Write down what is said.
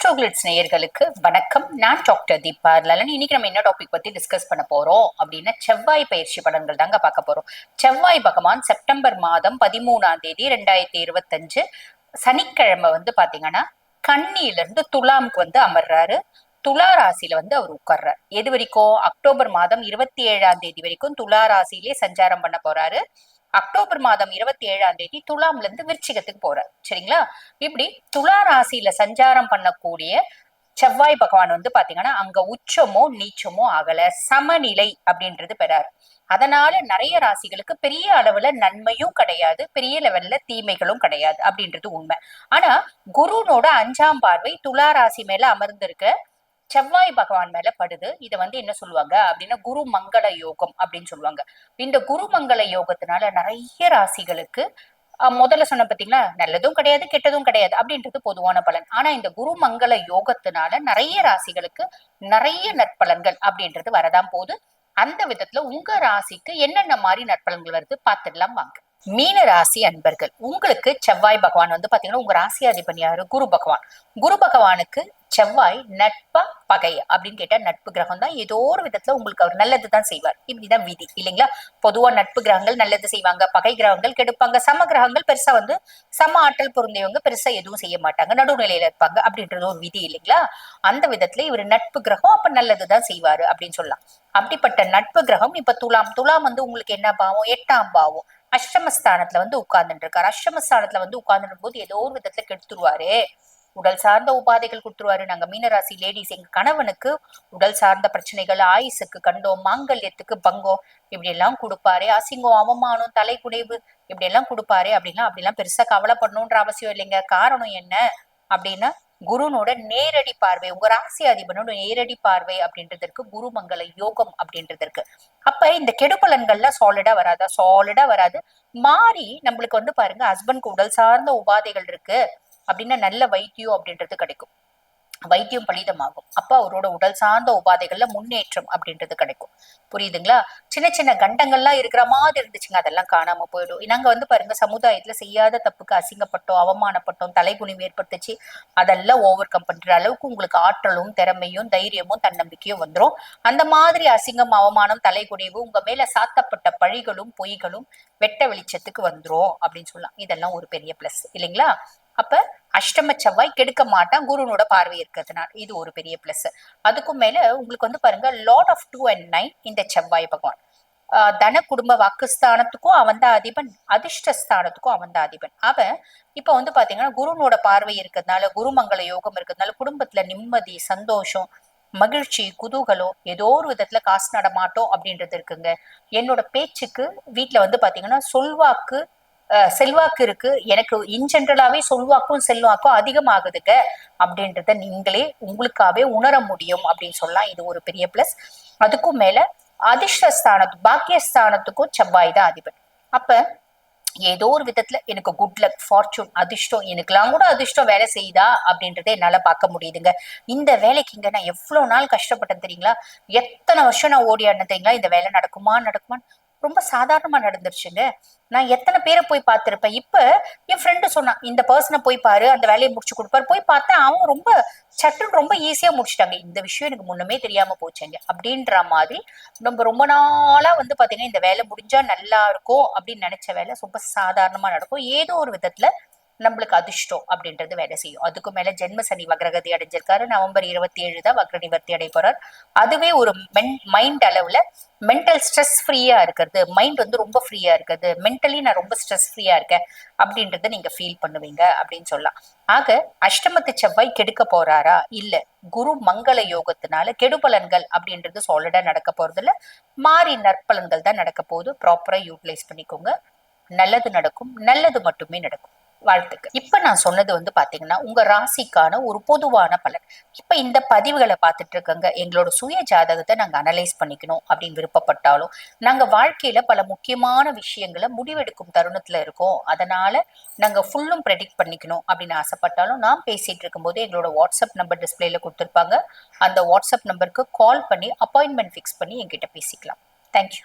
ஆஸ்ட்ரோகிளிட்ஸ் நேயர்களுக்கு வணக்கம். நான் டாக்டர் தீபா லலன். இன்னைக்கு நம்ம என்ன டாபிக் பத்தி டிஸ்கஸ் பண்ண போறோம் அப்படின்னா செவ்வாய் பயிற்சி பலன்கள் தாங்க பார்க்க போறோம். செவ்வாய் பகவான் செப்டம்பர் மாதம் 13ஆம் தேதி 2025 சனிக்கிழமை பாத்தீங்கன்னா கன்னியில இருந்து துலாமுக்கு அமர்றாரு. துலா ராசியில அவர் உட்கார்றாரு. எது வரைக்கும்? அக்டோபர் மாதம் 27ஆம் தேதி வரைக்கும் துலா ராசியிலே சஞ்சாரம் பண்ண போறாரு. அக்டோபர் மாதம் 27ஆம் தேதி துலாம்ல இருந்து விருச்சிகத்துக்கு போறார். சரிங்களா? இப்படி துலா ராசியில சஞ்சாரம் பண்ணக்கூடிய செவ்வாய் பகவான் பாத்தீங்கன்னா அங்க உச்சமோ நீச்சமோ ஆகல, சமநிலை அப்படின்றது பெறாரு. அதனால நிறைய ராசிகளுக்கு பெரிய அளவுல நன்மையும் கிடையாது, பெரிய லெவல்ல தீமைகளும் கிடையாது அப்படின்றது உண்மை. ஆனா குருனோட 5ஆம் பார்வை துலா ராசி மேல அமர்ந்திருக்க செவ்வாய் பகவான் மேல படுது. இதை என்ன சொல்லுவாங்க அப்படின்னா குரு மங்கள யோகம் அப்படின்னு சொல்லுவாங்க. இந்த குரு மங்கள யோகத்தினால நிறைய ராசிகளுக்கு முதல்ல சொன்ன பாத்தீங்களா, நல்லதும் கிடையாது கெட்டதும் கிடையாது அப்படின்றது பொதுவான பலன். ஆனா இந்த குரு மங்கள யோகத்தினால நிறைய ராசிகளுக்கு நிறைய நற்பலன்கள் அப்படின்றது வரதான் போகுது. அந்த விதத்துல உங்க ராசிக்கு என்னென்ன மாதிரி நற்பலன்கள் வருது பார்த்துடலாம் வாங்க. மீன ராசி அன்பர்கள், உங்களுக்கு செவ்வாய் பகவான் பாத்தீங்கன்னா உங்க ராசி அதிபதி யாரு? குரு பகவான். குரு பகவானுக்கு செவ்வாய் நட்பா பகையா அப்படின்னு கேட்டா நட்பு கிரகம் தான். ஏதோ ஒரு விதத்துல உங்களுக்கு அவர் நல்லதுதான் செய்வார். இப்படிதான் விதி இல்லைங்களா? பொதுவா நட்பு கிரகங்கள் நல்லது செய்வாங்க, பகை கிரகங்கள் கெடுப்பாங்க, சம கிரகங்கள் பெருசா சம ஆற்றல் பொருந்தியவங்க பெருசா எதுவும் செய்ய மாட்டாங்க, நடுநிலையில இருப்பாங்க அப்படின்றது ஒரு விதி இல்லைங்களா? அந்த விதத்துல இவர் நட்பு கிரகம், அப்ப நல்லதுதான் செய்வாரு அப்படின்னு சொல்லலாம். அப்படிப்பட்ட நட்பு கிரகம் இப்ப துலாம். துலாம் உங்களுக்கு என்ன பாவம்? 8ஆம் பாவம். அஷ்டமஸ்தானத்துல உட்கார்ந்துட்டு இருக்காரு. அஷ்டமஸ்தானத்துல உட்கார்ந்துடும் போது ஏதோ ஒரு விதத்துல கெடுத்துருவாரு. உடல் சார்ந்த உபாதைகள் கொடுத்துருவாரு. நாங்க மீனராசி லேடிஸ், எங்க கணவனுக்கு உடல் சார்ந்த பிரச்சனைகள், ஆயுசுக்கு கண்டோம், மாங்கல்யத்துக்கு பங்கம், இப்படி எல்லாம் கொடுப்பாரு. அசிங்கம், அவமானம், தலைக்குடைவு இப்படி எல்லாம் கொடுப்பாரு. அப்படிலாம் பெருசா கவலைப்படணும்ன்ற அவசியம் இல்லைங்க. காரணம் என்ன அப்படின்னா குருனோட நேரடி பார்வை, உங்க ராசி அதிபனோட நேரடி பார்வை அப்படின்றதற்கு குரு மங்கள யோகம் அப்படின்றதற்கு. அப்ப இந்த கெடுபலன்கள்ல சாலிடா வராதா? சாலிடா வராது. மாறி நம்மளுக்கு பாருங்க, ஹஸ்பண்ட்க்கு உடல் சார்ந்த உபாதைகள் இருக்கு அப்படின்னா நல்ல வைத்தியம் அப்படின்றது கிடைக்கும். வைத்தியம் பலிதமாகும். அப்ப அவரோட உடல் சார்ந்த உபாதைகள்ல முன்னேற்றம் அப்படின்றது கிடைக்கும். புரியுதுங்களா? சின்ன சின்ன கண்டங்கள்லாம் இருக்கிற மாதிரி இருந்துச்சுங்க, அதெல்லாம் காணாம போயிடும். நாங்க பாருங்க, சமுதாயத்துல செய்யாத தப்புக்கு அசிங்கப்பட்டோம், அவமானப்பட்டோம், தலைகுனிவு ஏற்பட்டுச்சு. அதெல்லாம் ஓவர் கம் பண்ற அளவுக்கு உங்களுக்கு ஆற்றலும் திறமையும் தைரியமும் தன்னம்பிக்கையும் வந்துடும். அந்த மாதிரி அசிங்கம், அவமானம், தலைகுனிவு, உங்க மேல சாத்தப்பட்ட பழிகளும் பொய்களும் வெட்ட வெளிச்சத்துக்கு வந்துரும் அப்படின்னு சொல்லலாம். இதெல்லாம் ஒரு பெரிய பிளஸ் இல்லைங்களா? அப்ப அஷ்டம செவ்வாய் கெடுக்க மாட்டான், குருனோட பார்வை இருக்கிறதுனால இது ஒரு பெரிய பிளஸ். அதுக்கும் மேல உங்களுக்கு பாருங்க, லார்ட் ஆஃப் 2 and 9 இந்த செவ்வாய் பகவான். தன குடும்ப வாக்குஸ்தானத்துக்கும் அவன் தான் அதிபன், அதிர்ஷ்டஸ்தானத்துக்கும் அவன் தான் அதிபன். அவன் இப்ப பாத்தீங்கன்னா குருனோட பார்வை இருக்கிறதுனால, குருமங்கள யோகம் இருக்கிறதுனால குடும்பத்துல நிம்மதி, சந்தோஷம், மகிழ்ச்சி, குதூகலம், ஏதோ ஒரு விதத்துல காசு நடமாட்டோம் அப்படின்றது இருக்குங்க. என்னோட பேச்சுக்கு வீட்டுல பாத்தீங்கன்னா சொல்வாக்கு, செல்வாக்கு இருக்கு. எனக்கு இன் ஜென்ரலாவே சொல்வாக்கும் செல்வாக்கும் அதிகமாகுதுங்க அப்படின்றத நீங்களே உங்களுக்காவே உணர முடியும் அப்படின்னு சொல்லலாம். இது ஒரு பெரிய பிளஸ். அதுக்கும் மேல அதிர்ஷ்டஸ்தானத்து பாக்கியஸ்தானத்துக்கும் செவ்வாய் தான் அதிபன். அப்ப ஏதோ ஒரு விதத்துல எனக்கு குட் லக், ஃபார்ச்சூன், அதிர்ஷ்டம், எனக்குலாம் கூட அதிர்ஷ்டம் வேலை செய்யுதா அப்படின்றத என்னால பார்க்க முடியுதுங்க. இந்த வேலைக்குங்க நான் எவ்வளவு நாள் கஷ்டப்பட்டேன் தெரியுங்களா? எத்தனை வருஷம் நான் ஓடியாடினேன் தெரியுங்களா? இந்த வேலை நடக்குமா நடக்குமா? ரொம்ப சாதாரணமா நடந்துருச்சுங்க. நான் எத்தனை பேரை போய் பார்த்திருப்பேன். இப்ப என் ஃப்ரெண்டு சொன்னான், இந்த பர்சனை போய் பாரு, அந்த வேலையை முடிச்சு கொடுப்பாரு. போய் பார்த்தேன், அவன் ரொம்ப சட்டுன்னு ரொம்ப ஈஸியா முடிச்சுட்டாங்க. இந்த விஷயம் எனக்கு முன்னமே தெரியாம போச்சுங்க அப்படின்ற மாதிரி. நம்ம ரொம்ப நாளா பாத்தீங்கன்னா இந்த வேலை முடிஞ்சா நல்லா இருக்கும் அப்படின்னு நினைச்ச வேலை ரொம்ப சாதாரணமா நடக்கும். ஏதோ ஒரு விதத்துல நம்மளுக்கு அதிர்ஷ்டம் அப்படின்றது வேலை செய்யும். அதுக்கு மேல ஜென்ம சனி வக்ரகதி அடைஞ்சிருக்காரு. நவம்பர் 27 தான் வக்ர நிவர்த்தி அடை போறார். அதுவே ஒரு மைண்ட் அளவுல மென்டல் ஸ்ட்ரெஸ் ஃப்ரீயா இருக்கிறது, மைண்ட் ரொம்ப ஃப்ரீயா இருக்கிறது, மென்டலி நான் ரொம்ப ஸ்ட்ரெஸ் ஃப்ரீயா இருக்கேன் அப்படின்றத நீங்க ஃபீல் பண்ணுவீங்க அப்படின்னு சொல்லலாம். ஆக அஷ்டமத்து செவ்வாய் கெடுக்க போறாரா? இல்ல, குரு மங்கள யோகத்தினால கெடுபலன்கள் அப்படின்றது சாலிடா நடக்க போறது இல்ல, மாறி நற்பலன்கள் தான் நடக்க போகுது. ப்ராப்பரா யூட்டிலைஸ் பண்ணிக்கோங்க. நல்லது நடக்கும், நல்லது மட்டுமே நடக்கும். வாழ்த்துக்கள். இப்ப நான் சொன்னது பாத்தீங்கன்னா உங்க ராசிக்கான ஒரு பொதுவான பலன். இப்ப இந்த பதிவுகளை பார்த்துட்டு இருக்கங்க, எங்களோட சுய ஜாதகத்தை நாங்க அனலைஸ் பண்ணிக்கணும் அப்படின்னு விருப்பப்பட்டாலும், நாங்க வாழ்க்கையில பல முக்கியமான விஷயங்களை முடிவெடுக்கும் தருணத்துல இருக்கோம். அதனால நாங்க ஃபுல்லும் ப்ரெடிக்ட் பண்ணிக்கணும் அப்படின்னு ஆசைப்பட்டாலும், நான் பேசிட்டு இருக்கும் போது எங்களோட வாட்ஸ்அப் நம்பர் டிஸ்பிளேல கொடுத்துருப்பாங்க. அந்த வாட்ஸ்அப் நம்பருக்கு கால் பண்ணி அப்பாயின்மெண்ட் ஃபிக்ஸ் பண்ணி என்கிட்ட பேசிக்கலாம். தேங்க்யூ.